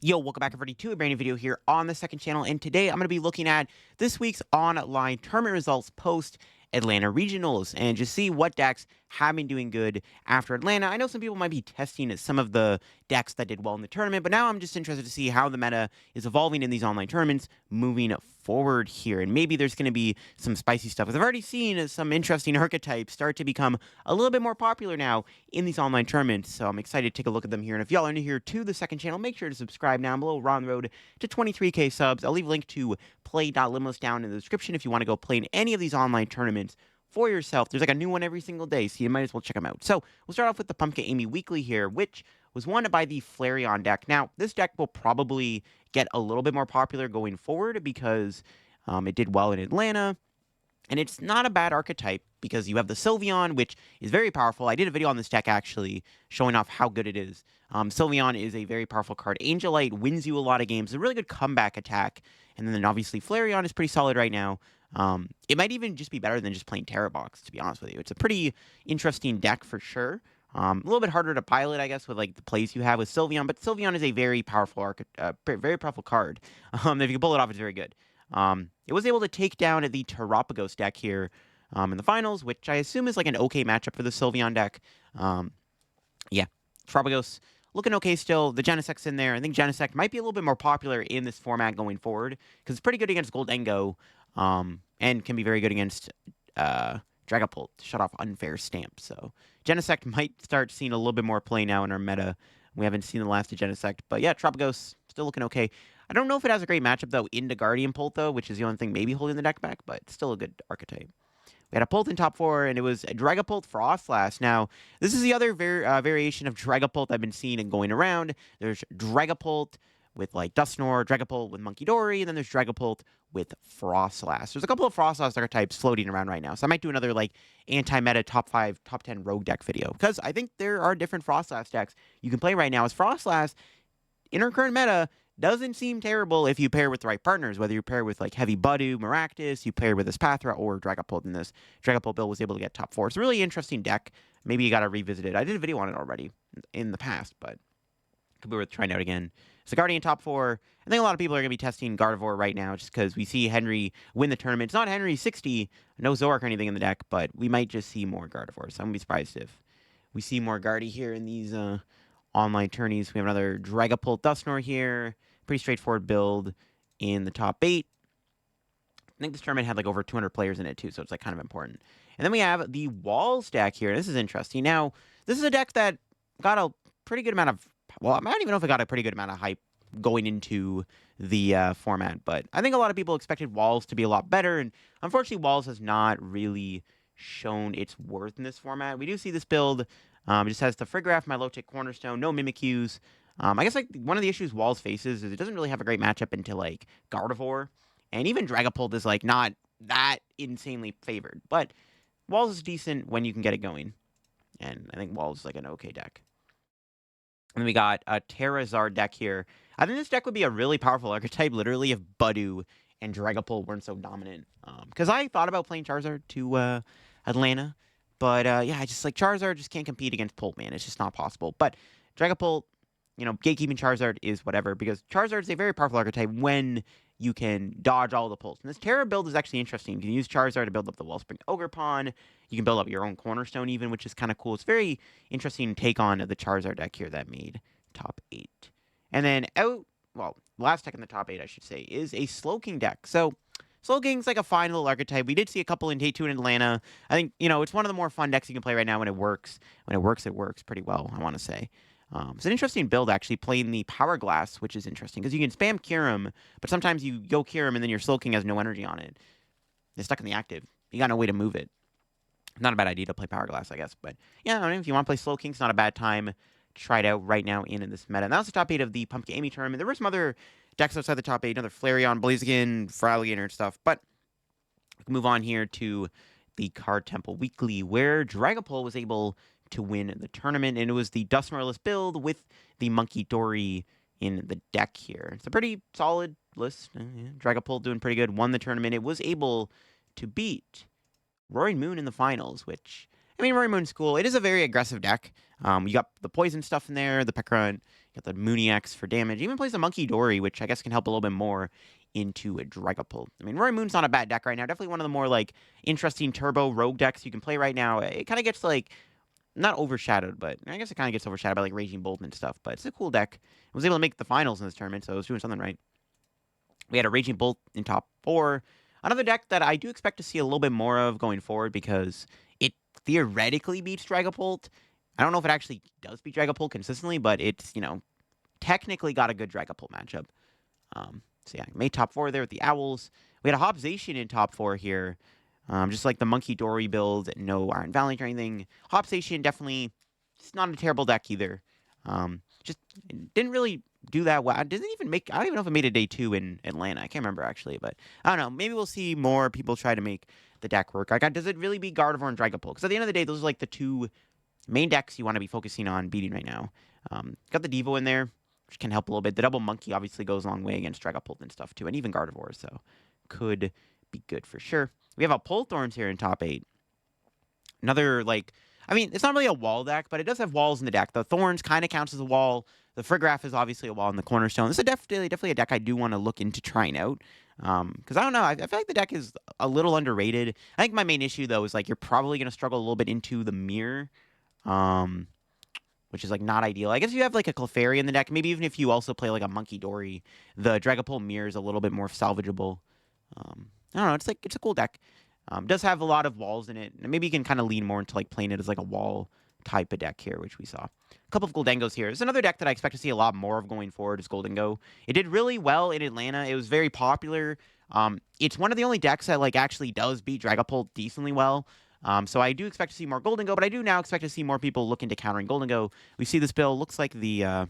Yo, welcome back everybody to a brand new video here on the second channel, and today I'm going to be looking at this week's online tournament results post Atlanta Regionals and just see what decks have been doing good after Atlanta. I know some people might be testing some of the decks that did well in the tournament, but now I'm just interested to see how the meta is evolving in these online tournaments moving forward here, and maybe there's going to be some spicy stuff, because I've already seen some interesting archetypes start to become a little bit more popular now in these online tournaments, so I'm excited to take a look at them here. And if y'all are new here to the second channel, make sure to subscribe now. I'm a little on the road to 23k subs. I'll leave a link to play.limos down in the description if you want to go play in any of these online tournaments for yourself. There's like a new one every single day, so you might as well check them out. So we'll start off with the Pumpkin Amy Weekly here, which was won by the Flareon deck. Now, this deck will probably get a little bit more popular going forward because it did well in Atlanta. And it's not a bad archetype because you have the Sylveon, which is very powerful. I did a video on this deck, actually, showing off how good it is. Sylveon is a very powerful card. Angelite wins you a lot of games. It's a really good comeback attack. And then obviously Flareon is pretty solid right now. It might even just be better than just playing Terra Box, to be honest with you. It's a pretty interesting deck for sure. A little bit harder to pilot, I guess, with like the plays you have with Sylveon. But Sylveon is a very powerful card. If you can pull it off, it's very good. It was able to take down the Terapagos deck here in the finals, which I assume is like an okay matchup for the Sylveon deck. Yeah, Terapagos looking okay still. The Genesect's in there. I think Genesect might be a little bit more popular in this format going forward because it's pretty good against Goldengo and can be very good against Dragapult to shut off unfair stamp. So Genesect might start seeing a little bit more play now in our meta. We haven't seen the last of Genesect, but yeah, Terapagos still looking okay. I don't know if it has a great matchup, though, into Guardian Pult, though, which is the only thing maybe holding the deck back, but still a good archetype. We had a Pult in top 4, and it was a Dragapult Frostlass. Now, this is the other variation of Dragapult I've been seeing and going around. There's Dragapult with, like, Dusknoir, Dragapult with Monkey Dory, and then there's Dragapult with Frostlass. There's a couple of Frostlass archetypes floating around right now, so I might do another, like, anti-meta top 5, top 10 rogue deck video, because I think there are different Frostlass decks you can play right now. As Frostlass, in our current meta, doesn't seem terrible if you pair with the right partners, whether you pair with like Heavy Budu, Maractus, you pair with Espathra, or Dragapult in this. Dragapult build was able to get top 4. It's a really interesting deck. Maybe you got to revisit it. I did a video on it already in the past, but it could be worth trying out again. So Guardian top 4. I think a lot of people are going to be testing Gardevoir right now just because we see Henry win the tournament. It's not Henry 60, no Zoroark or anything in the deck, but we might just see more Gardevoir. So I'm going to be surprised if we see more Guardy here in these online tourneys. We have another Dragapult Dusknoir here. Pretty straightforward build in the top 8. I think this tournament had like over 200 players in it too, so it's like kind of important. And then we have the Walls deck here. This is interesting. Now, this is a deck that got a pretty good amount of, well, I don't even know if it got a pretty good amount of hype going into the format, but I think a lot of people expected Walls to be a lot better, and unfortunately Walls has not really shown its worth in this format. We do see this build. It just has the Frigraph, Milotic, Cornerstone, no Mimikyus. I guess like one of the issues Walls faces is it doesn't really have a great matchup into like Gardevoir, and even Dragapult is like not that insanely favored. But Walls is decent when you can get it going, and I think Walls is like an okay deck. And then we got a Terrazard deck here. I think this deck would be a really powerful archetype, literally, if Budu and Dragapult weren't so dominant. Because I thought about playing Charizard to Atlanta, but yeah, I just like Charizard just can't compete against Pult, man. It's just not possible. But Dragapult, you know, gatekeeping Charizard is whatever, because Charizard is a very powerful archetype when you can dodge all the pulls. And this Terra build is actually interesting. You can use Charizard to build up the Wellspring Ogerpon. You can build up your own Cornerstone even, which is kind of cool. It's very interesting take on the Charizard deck here that made top 8. And then last deck in the top 8, I should say, is a Slowking deck. So Slowking's like a fine little archetype. We did see a couple in Day 2 in Atlanta. I think, you know, it's one of the more fun decks you can play right now when it works. When it works pretty well, I want to say. It's an interesting build, actually, playing the Power Glass, which is interesting, because you can spam Kyurem, but sometimes you go Kyurem and then your Slowking has no energy on it. It's stuck in the active. You got no way to move it. Not a bad idea to play Power Glass, I guess, but yeah, I mean, if you want to play Slowking, it's not a bad time to try it out right now in this meta. And that was the top 8 of the Pumpkin Amy tournament. There were some other decks outside the top 8, another Flareon, Blaziken, Feraligatr, and stuff, but we can move on here to the Card Temple Weekly, where Dragapult was able to win the tournament, and it was the Dusknoir build with the Monkey Dory in the deck here. It's a pretty solid list. Dragapult doing pretty good, won the tournament. It was able to beat Roaring Moon in the finals, which, I mean, Roaring Moon's cool. It is a very aggressive deck. You got the poison stuff in there, the Pekka, Got the Mooney X for damage. Even plays the Monkey Dory, which I guess can help a little bit more into a Dragapult. I mean, Roy Moon's not a bad deck right now. Definitely one of the more, like, interesting turbo rogue decks you can play right now. It kind of gets, like, not overshadowed, but I guess it kind of gets overshadowed by, like, Raging Bolt and stuff. But it's a cool deck. I was able to make the finals in this tournament, so I was doing something right. We had a Raging Bolt in top 4. Another deck that I do expect to see a little bit more of going forward because it theoretically beats Dragapult. I don't know if it actually does beat Dragapult consistently, but it's, technically got a good Dragapult matchup. So yeah, made top 4 there with the Owls. We had a Hobzation in top 4 here. Just like the Monkey Dory build, no Iron Valiant or anything. Hobzation definitely, it's not a terrible deck either. Just didn't really do that well. It didn't even make, I don't even know if it made a day 2 in Atlanta. I can't remember actually, but I don't know. Maybe we'll see more people try to make the deck work. Does it really beat Gardevoir and Dragapult? Because at the end of the day, those are like the 2 main decks you want to be focusing on beating right now. Got the Devo in there, which can help a little bit. The double Monkey obviously goes a long way against Dragapult and stuff too, and even Gardevoir, so could be good for sure. We have a Polthorns here in top 8. Another, like, I mean, it's not really a wall deck, but it does have walls in the deck. The Thorns kind of counts as a wall. The Friggraff is obviously a wall in the Cornerstone. This is definitely a deck I do want to look into trying out. Because I don't know, I feel like the deck is a little underrated. I think my main issue, though, is, like, you're probably going to struggle a little bit into the Mirror. Which is, like, not ideal. I guess you have, like, a Clefairy in the deck. Maybe even if you also play, like, a Monkey Dory, the Dragapult Mirror is a little bit more salvageable. I don't know. It's a cool deck. Does have a lot of walls in it. And maybe you can kind of lean more into, like, playing it as, like, a wall type of deck here, which we saw. A couple of Goldengos here. There's another deck that I expect to see a lot more of going forward is Goldengo. It did really well in Atlanta. It was very popular. It's one of the only decks that, like, actually does beat Dragapult decently well. So I do expect to see more Goldengo, but I do now expect to see more people look into countering Goldengo. We see this build. Looks like the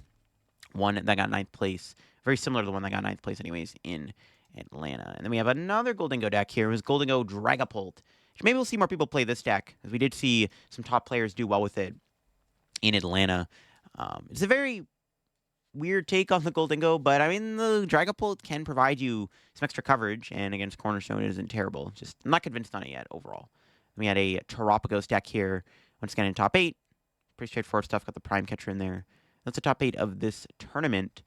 one that got 9th place. Very similar to the one that got 9th place anyways in Atlanta. And then we have another Goldengo deck here. It was Goldengo Dragapult. Maybe we'll see more people play this deck, as we did see some top players do well with it in Atlanta. It's a very weird take on the Goldengo, but I mean, the Dragapult can provide you some extra coverage, and against Cornerstone, it isn't terrible. Just, I'm not convinced on it yet, overall. We had a Terapagos deck here, once again in top 8. Pretty straightforward stuff, got the Prime Catcher in there. That's the top 8 of this tournament.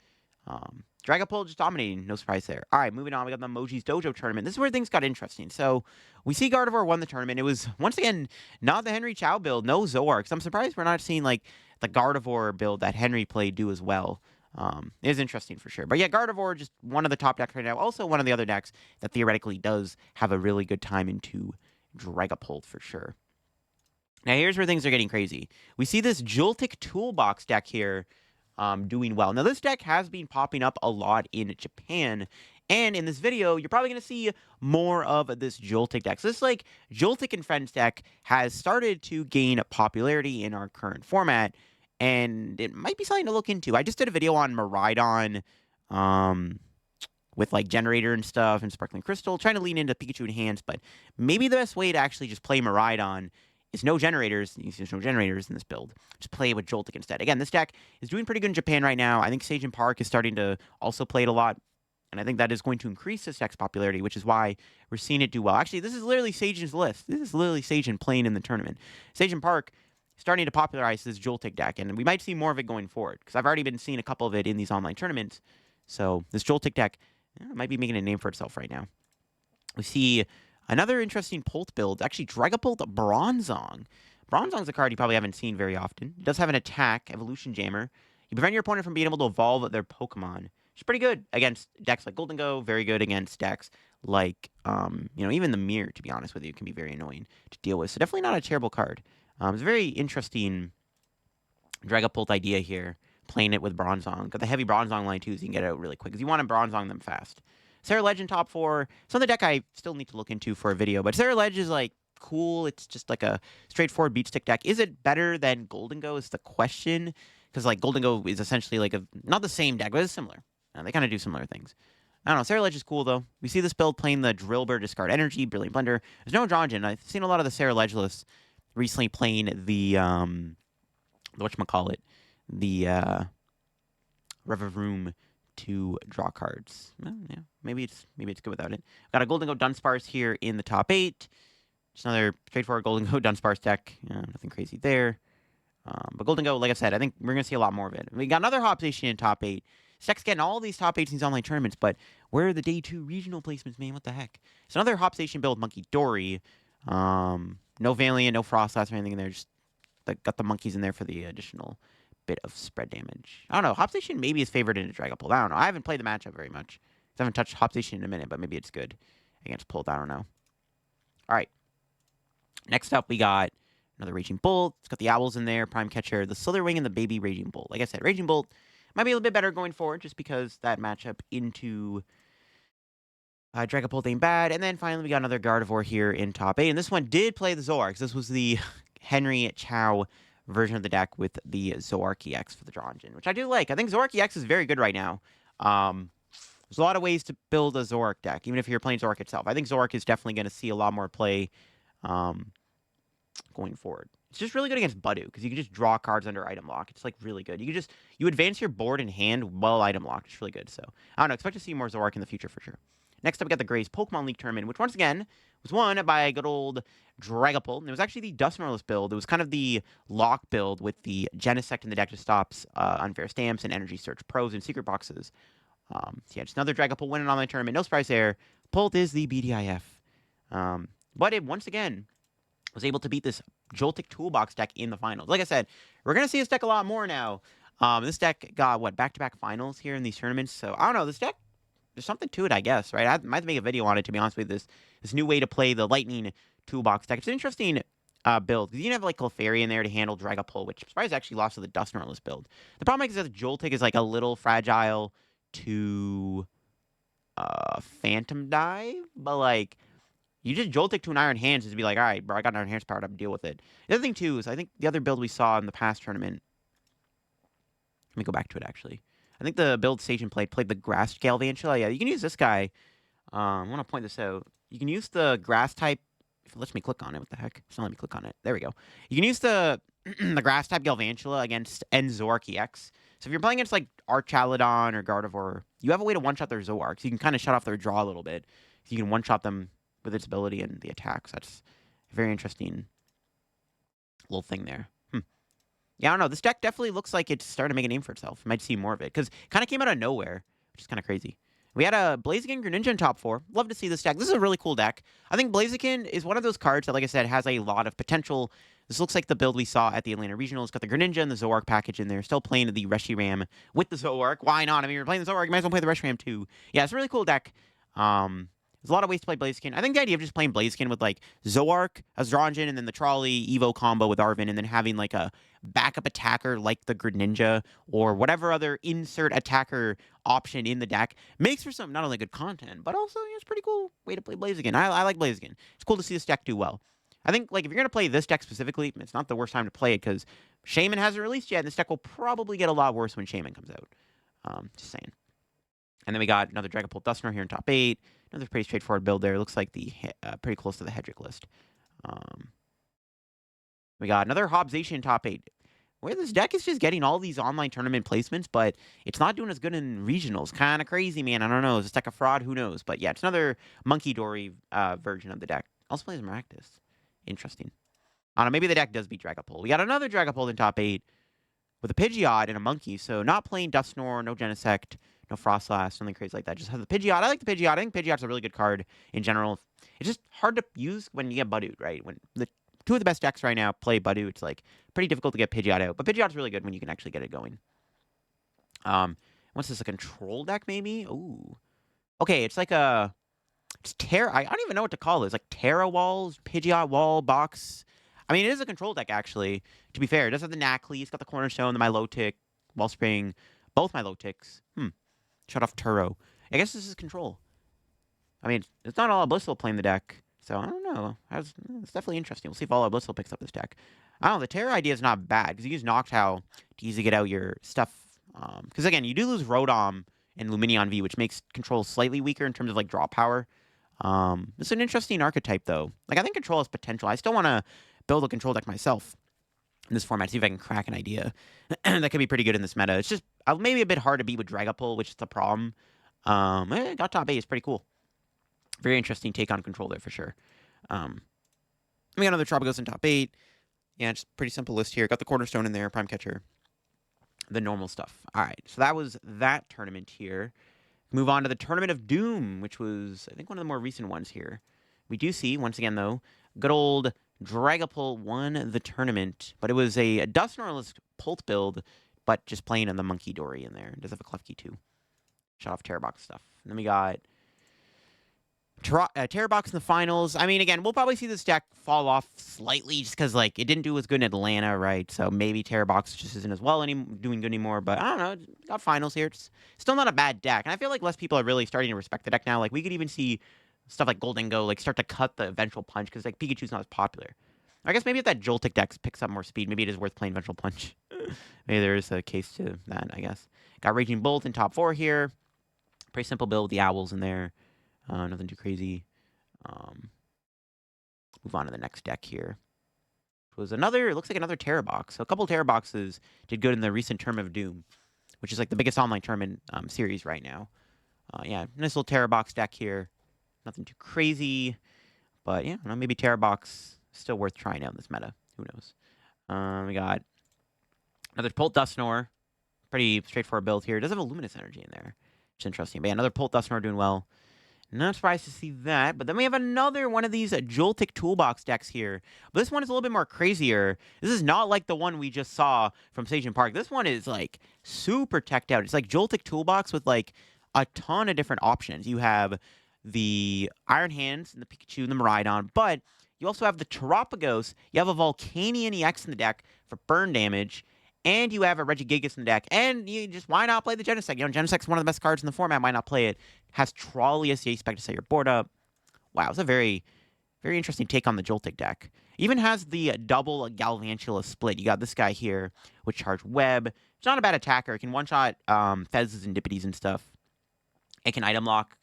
Dragapult just dominating, no surprise there. All right, moving on, we got the Moujii's Dojo tournament. This is where things got interesting. So, we see Gardevoir won the tournament. It was, once again, not the Henry Chow build, no Zoroarks. I'm surprised we're not seeing, like, the Gardevoir build that Henry played do as well. It is interesting for sure. But yeah, Gardevoir, just one of the top decks right now. Also, one of the other decks that theoretically does have a really good time into Dragapult for sure. Now, here's where things are getting crazy. We see this Joltik Toolbox deck here doing well. Now, this deck has been popping up a lot in Japan, and in this video, you're probably going to see more of this Joltik deck. So this, like, Joltik and Friends deck has started to gain popularity in our current format, and it might be something to look into. I just did a video on Miraidon, with, like, Generator and stuff, and Sparkling Crystal, trying to lean into Pikachu Enhanced, but maybe the best way to actually just play Miraidon is no generators. There's no generators in this build. Just play with Joltik instead. Again, this deck is doing pretty good in Japan right now. I think Sage and Park is starting to also play it a lot, and I think that is going to increase this deck's popularity, which is why we're seeing it do well. Actually, this is literally Sage's list. This is literally Sage playing in the tournament. Sage and Park starting to popularize this Joltik deck, and we might see more of it going forward, because I've already been seeing a couple of it in these online tournaments. So this Joltik deck might be making a name for itself right now. We see another interesting Polt build, actually Dragapult Bronzong. Bronzong's a card you probably haven't seen very often. It does have an attack, Evolution Jammer. You prevent your opponent from being able to evolve their Pokemon. It's pretty good against decks like Goldengo, very good against decks like, even the Mirror, to be honest with you, can be very annoying to deal with. So definitely not a terrible card. It's a very interesting Dragapult idea here, playing it with Bronzong. Got the heavy Bronzong line, too, so you can get it out really quick, because you want to Bronzong them fast. Sarah Legend top 4. It's on the deck I still need to look into for a video, but Sarah Ledge is, like, cool. It's just, like, a straightforward beat stick deck. Is it better than Goldengo is the question, because, like, Goldengo is essentially, like, not the same deck, but it's similar. They kind of do similar things. I don't know. Sarah Ledge is cool, though. We see this build playing the Drillbur, Discard Energy, Brilliant Blender. There's no Dronjin. I've seen a lot of the Sarah Ledge lists recently playing the, whatchamacallit, the, Revavroom to draw cards. Well, yeah, maybe it's good without it. Got a Goldengo Dunsparce here in the top 8. Just another straightforward Goldengo Dunsparce deck. Nothing crazy there. But Golden Go, like I said, I think we're going to see a lot more of it. We got another Hop Station in top 8. Deck's getting all these top 8s in these online tournaments, but where are the day 2 regional placements, man? What the heck? It's another Hop Station build, Monkey Dory. No Valiant, no Frostlass or anything in there. Just got the monkeys in there for the additional bit of spread damage. I don't know. Hop Station maybe is favored into Dragapult. I don't know. I haven't played the matchup very much. I haven't touched Hop Station in a minute, but maybe it's good against Pult. I don't know. All right. Next up, we got another Raging Bolt. It's got the Owls in there, Prime Catcher, the Slitherwing, and the Baby Raging Bolt. Like I said, Raging Bolt might be a little bit better going forward just because that matchup into Dragapult ain't bad. And then finally, we got another Gardevoir here in top 8. And this one did play the Zoroark. This was the Henry Chow version of the deck with the Zoroark EX for the draw engine, which I do like. I think Zoroark EX is very good right now. There's a lot of ways to build a Zoroark deck, even if you're playing Zoroark itself. I think Zoroark is definitely going to see a lot more play going forward. It's just really good against Budu, because you can just draw cards under item lock. It's like really good. You advance your board in hand while item locked. It's really good. So I don't know. Expect to see more Zoroark in the future for sure. Next up, we got the Gray's Pokemon League Tournament, which once again was won by a good old Dragapult. And it was actually the Dusknoirless build. It was kind of the lock build with the Genesect in the deck to stops unfair stamps and Energy Search Pros and Secret Boxes. So yeah, just another Dragapult winning online tournament. No surprise there. Pult is the BDIF. But it once again was able to beat this Joltik Toolbox deck in the finals. Like I said, we're going to see this deck a lot more now. This deck got, back-to-back finals here in these tournaments. So, I don't know, this deck, there's something to it, I guess, right? I might make a video on it, to be honest with you, this new way to play the Lightning Toolbox deck. It's an interesting build, because you can have, Clefairy in there to handle Dragapult, which I'm surprised actually lost to the Dusknoirless build. The problem is that Joltik is, a little fragile to Phantom Dive, but, you just Joltik to an Iron Hands to be like, all right, bro, I got an Iron Hands powered up to deal with it. The other thing, too, is I think the other build we saw in the past tournament, let me go back to it, actually. I think the build Station played the Grass Galvantula. Yeah, you can use this guy. I want to point this out. You can use the Grass type. If it lets me click on it, what the heck? It's not letting me click on it. There we go. You can use the the Grass type Galvantula against Zoroark EX. So if you're playing against, Archaludon or Gardevoir, you have a way to one-shot their Zoroark. So you can kind of shut off their draw a little bit. So you can one-shot them with its ability and the attacks. That's a very interesting little thing there. Yeah, I don't know. This deck definitely looks like it's starting to make a name for itself. You might see more of it, because it kind of came out of nowhere, which is kind of crazy. We had a Blaziken Greninja in top 4. Love to see this deck. This is a really cool deck. I think Blaziken is one of those cards that, like I said, has a lot of potential. This looks like the build we saw at the Atlanta Regional. It's got the Greninja and the Zoroark package in there. Still playing the Reshiram with the Zoroark. Why not? I mean, you're playing the Zoroark, you might as well play the Reshiram too. Yeah, it's a really cool deck. There's a lot of ways to play Blaziken. I think the idea of just playing Blaziken with, Zoroark as draw engine, and then the Trolley Evo combo with Arven, and then having, a backup attacker like the Greninja, or whatever other insert attacker option in the deck, makes for some not only good content, but also it's a pretty cool way to play Blaziken. I like Blaziken. It's cool to see this deck do well. I think, if you're going to play this deck specifically, it's not the worst time to play it, because Shaman hasn't released yet, and this deck will probably get a lot worse when Shaman comes out. Just saying. And then we got another Dragapult Dusknoir here in top 8. Another pretty straightforward build there. It looks like pretty close to the Hedrick list. We got another Hobbsation in top 8. Where this deck is just getting all these online tournament placements, but it's not doing as good in regionals. Kind of crazy, man. I don't know. Is this deck a fraud? Who knows? But yeah, it's another Monkey Dory version of the deck. Also plays Maractus. Interesting. I don't know. Maybe the deck does beat Dragapult. We got another Dragapult in top 8 with a Pidgeot and a Monkey. So not playing Dusknoir, no Genesect, no Frostlass, something crazy like that. Just have the Pidgeot. I like the Pidgeot. I think Pidgeot's a really good card in general. It's just hard to use when you get Budu, right? When the two of the best decks right now play Budu, it's pretty difficult to get Pidgeot out. But Pidgeot's really good when you can actually get it going. What's this, a control deck maybe? Ooh. Okay, it's it's Terra. I don't even know what to call this. Terra Walls, Pidgeot Wall, Box. I mean, it is a control deck, actually. To be fair, it does have the Knackley. It's got the Cornerstone, the Milotic, Wellspring, both Milotics. Shut off Turo. I guess this is control. I mean, it's not all Blissful playing the deck, so I don't know. It's definitely interesting. We'll see if all Blissful picks up this deck. I don't know. The Terra idea is not bad, because you use Noctowl to easily get out your stuff. Because, again, you do lose Rotom and Lumineon V, which makes control slightly weaker in terms of, draw power. It's an interesting archetype, though. I think control has potential. I still want to build a control deck myself in this format, see if I can crack an idea that could be pretty good in this meta. It's just maybe a bit hard to beat with Dragapult, which is the problem. Got top 8. It's pretty cool. Very interesting take on control there for sure. We got another Tropicos in top 8. Yeah, just pretty simple list here. Got the Cornerstone in there, Prime Catcher, the normal stuff. All right, so that was that tournament here. Move on to the Tournament of Doom, which was, I think, one of the more recent ones here. We do see, once again, though, good old Dragapult won the tournament, but it was a Dusknoir-less Pult build, but just playing on the Monkey Dory in there. It does have a Klefki, too. Shut off Terrorbox stuff. And then we got Terrorbox in the finals. I mean, again, we'll probably see this deck fall off slightly just because, like, it didn't do as good in Atlanta, right? So maybe Terrorbox just isn't as well doing good anymore. But I don't know. Got finals here. It's still not a bad deck. And I feel like less people are really starting to respect the deck now. Like, we could even see stuff like Golden Go, like, start to cut the Vengeful Punch because, like, Pikachu's not as popular. I guess maybe if that Joltik deck picks up more speed, maybe it is worth playing Vengeful Punch. Maybe there is a case to that, I guess. Got Raging Bolt in top 4 here. Pretty simple build. The Owls in there. Nothing too crazy. Move on to the next deck here. It was another, it looks like another Terra Box. So a couple Terra Boxes did good in the recent Tournament of Doom, which is like the biggest online tournament series right now. Yeah, nice little Terra Box deck here. Nothing too crazy, but yeah, I don't know, maybe Terra Box still worth trying out in this meta. Who knows? We got another Pult Dusknoir. Pretty straightforward build here. It does have a Luminous Energy in there, which is interesting. But yeah, another Pult Dusknoir doing well. Not surprised to see that, but then we have another one of these Joltik Toolbox decks here. But this one is a little bit more crazier. This is not like the one we just saw from Sage and Park. This one is, like, super teched out. It's like Joltik Toolbox with, like, a ton of different options. You have the Iron Hands and the Pikachu and the Miraidon, but you also have the Terapagos. You have a Volcanion EX in the deck for burn damage, and you have a Regigigas in the deck, and you just, why not play the Genesect? You know, Genesect's one of the best cards in the format, why not play it? Has Trollius, you expect to set your board up. Wow, it's a very, very interesting take on the Joltik deck. Even has the double Galvantula split. You got this guy here with Charge Web. It's not a bad attacker. It can one-shot Fezzes and Dippities and stuff. It can item lock.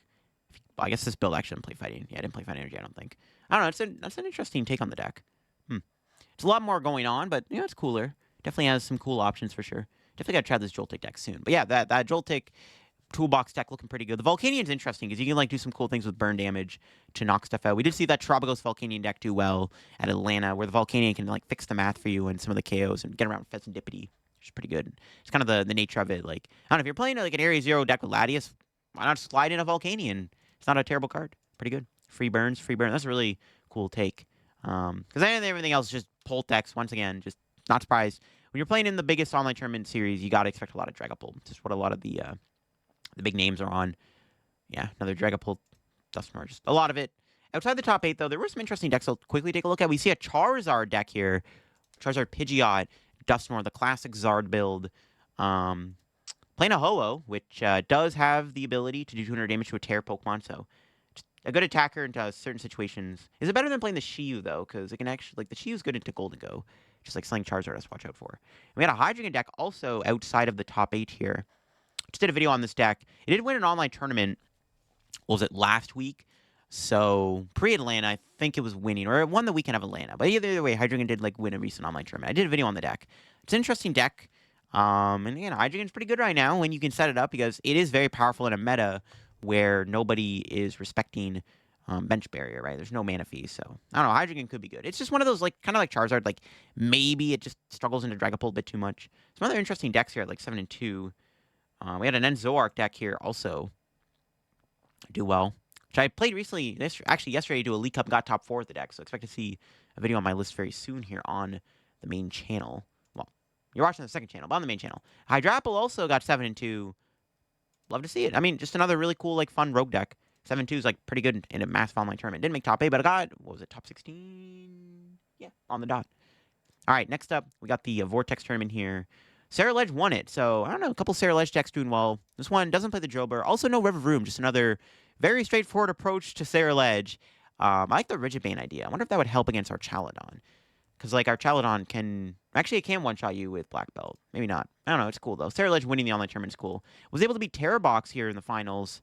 Well, I guess this build actually didn't play Fighting. Yeah, I didn't play Fighting Energy, I don't think. I don't know, that's an interesting take on the deck. It's a lot more going on, but, you know, it's cooler. Definitely has some cool options for sure. Definitely got to try this Joltik deck soon. But yeah, that Joltik Toolbox deck looking pretty good. The Volcanion's interesting because you can, like, do some cool things with burn damage to knock stuff out. We did see that Terapagos Volcanion deck do well at Atlanta, where the Volcanion can, like, fix the math for you and some of the KOs and get around Fezandipity, which is pretty good. It's kind of the nature of it. Like, I don't know, if you're playing, like, an Area 0 deck with Latias, why not slide in a Volcanion? It's not a terrible card. Pretty good. Free burn. That's a really cool take. Because everything else is just Pult decks, once again, just not surprised. When you're playing in the biggest online tournament series, you got to expect a lot of Dragapult. It's just what a lot of the big names are on. Yeah, another Dragapult, Dusknoir, just a lot of it. Outside the top 8, though, there were some interesting decks I'll quickly take a look at. We see a Charizard deck here. Charizard Pidgeot, Dusknoir, the classic Zard build. Playing a Ho-Oh, which does have the ability to do 200 damage to a Terra Pokemon, so just a good attacker into certain situations. Is it better than playing the Shiyu, though? Because it can actually, like, the Shiyu's good into Golden Go. Just like Sling Charizard has to watch out for. And we got a Hydreigon deck also outside of the top 8 here. Just did a video on this deck. It did win an online tournament. What was it, last week? So, pre-Atlanta, I think it was winning. Or it won the weekend of Atlanta. But either way, Hydreigon did, like, win a recent online tournament. I did a video on the deck. It's an interesting deck. And again, Hydreigon's pretty good right now when you can set it up because it is very powerful in a meta where nobody is respecting bench barrier, right? There's no mana fee, so I don't know. Hydreigon could be good. It's just one of those, like, kind of like Charizard, like, maybe it just struggles into Dragapult a bit too much. Some other interesting decks here at, like, 7 and 2. We had an Enzoark deck here also do well, which I played recently. Actually, yesterday, to a League Cup, got top 4 of the deck, so expect to see a video on my list very soon here on the main channel. Well, you're watching the second channel, but on the main channel. Hydrapple also got 7 and 2. Love to see it. I mean, just another really cool, like, fun rogue deck. 7-2 is, like, pretty good in a massive online tournament. Didn't make top 8, but I got, what was it, top 16? Yeah, on the dot. All right, next up, we got the Vortex tournament here. Sarah Ledge won it, so, I don't know, a couple Sarah Ledge decks doing well. This one doesn't play the Jober. Also, no River Room, just another very straightforward approach to Sarah Ledge. I like the Rigid Bane idea. I wonder if that would help against our Chaladon. Because, like, our Chaladon can... Actually, it can one-shot you with Black Belt. Maybe not. I don't know. It's cool, though. Sarah Ledge winning the online tournament is cool. Was able to beat Terra Box here in the finals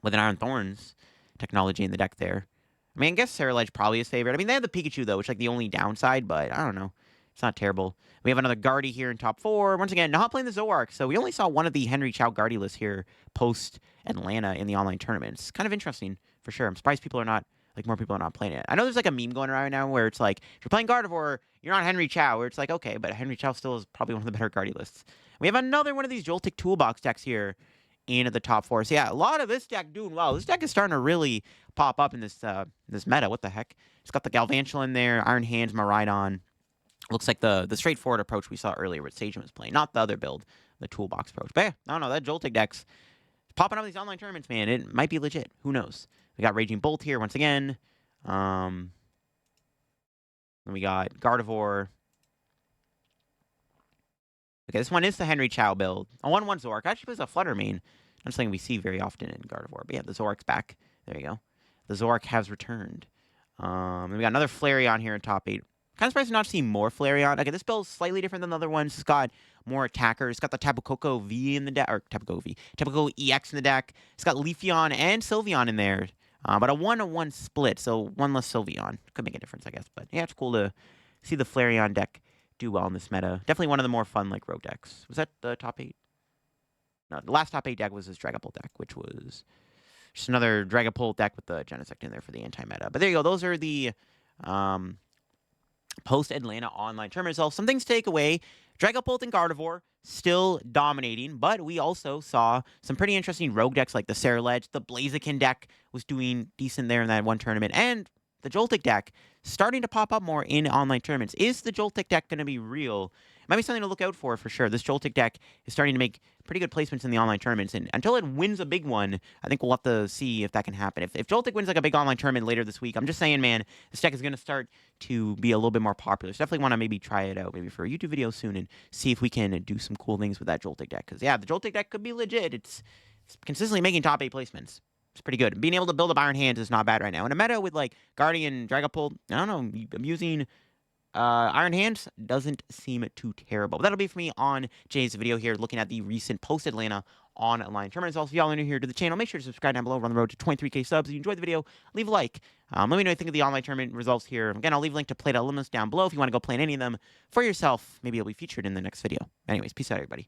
with an Iron Thorns technology in the deck there. I mean, I guess Sarah Ledge probably is favorite. I mean, they have the Pikachu, though, which is, like, the only downside, but I don't know. It's not terrible. We have another Guardy here in top 4. Once again, not playing the Zoark, so we only saw one of the Henry Chow Guardy lists here post-Atlanta in the online tournament. It's kind of interesting, for sure. I'm surprised people are not like more people are not playing it. I know there's like a meme going around right now where it's like if you're playing Gardevoir, you're not Henry Chow. Where it's like okay, but Henry Chow still is probably one of the better Guardy lists. We have another one of these Joltik Toolbox decks here in the top 4. So yeah, a lot of this deck doing well. This deck is starting to really pop up in this meta. What the heck? It's got the Galvantula in there, Iron Hands, Miraidon. Looks like the straightforward approach we saw earlier with Sajin was playing, not the other build, the Toolbox approach. But yeah, I don't know, that Joltik deck's popping up in these online tournaments, man. It might be legit. Who knows? We got Raging Bolt here once again. Then we got Gardevoir. Okay, this one is the Henry Chow build. A 1/1 Zoroark. Actually plays a Flutter Mane. Not something we see very often in Gardevoir. But yeah, the Zoroark's back. There you go. The Zoroark has returned. And we got another Flareon here in top 8. Kind of surprised to not see more Flareon. Okay, this build is slightly different than the other ones. It's got more attackers. It's got the Tapu Koko V in the deck, or Tapu Koko V. Tapu Koko EX in the deck. It's got Leafeon and Sylveon in there. But a 1/1 split, so one less Sylveon. Could make a difference, I guess. But yeah, it's cool to see the Flareon deck do well in this meta. Definitely one of the more fun, like, rogue decks. Was that the top 8? No, the last top 8 deck was this Dragapult deck, which was just another Dragapult deck with the Genesect in there for the anti-meta. But there you go. Those are the post-Atlanta online tournament results. Some things to take away. Dragapult and Gardevoir still dominating, but we also saw some pretty interesting rogue decks like the Ceruledge. The Blaziken deck was doing decent there in that one tournament, and the Joltik deck starting to pop up more in online tournaments. Is the Joltik deck going to be real? It might be something to look out for sure. This Joltik deck is starting to make pretty good placements in the online tournaments, and until it wins a big one, I think we'll have to see if that can happen. If Joltik wins like a big online tournament later this week, I'm just saying, man, this deck is going to start to be a little bit more popular. So definitely want to maybe try it out, maybe for a YouTube video soon, and see if we can do some cool things with that Joltik deck. Because yeah, the Joltik deck could be legit. It's consistently making top 8 placements. It's pretty good. Being able to build up Iron Hands is not bad right now. In a meta with like Guardian, Dragapult, I don't know, I'm using Iron Hands doesn't seem too terrible. But that'll be for me on today's video here, looking at the recent post-Atlanta online tournaments. Also, if y'all are new here to the channel, make sure to subscribe down below. We're on the road to 23K subs. If you enjoyed the video, leave a like. Let me know what you think of the online tournament results here. Again, I'll leave a link to play limits down below if you want to go play in any of them for yourself. Maybe it'll be featured in the next video. Anyways, peace out, everybody.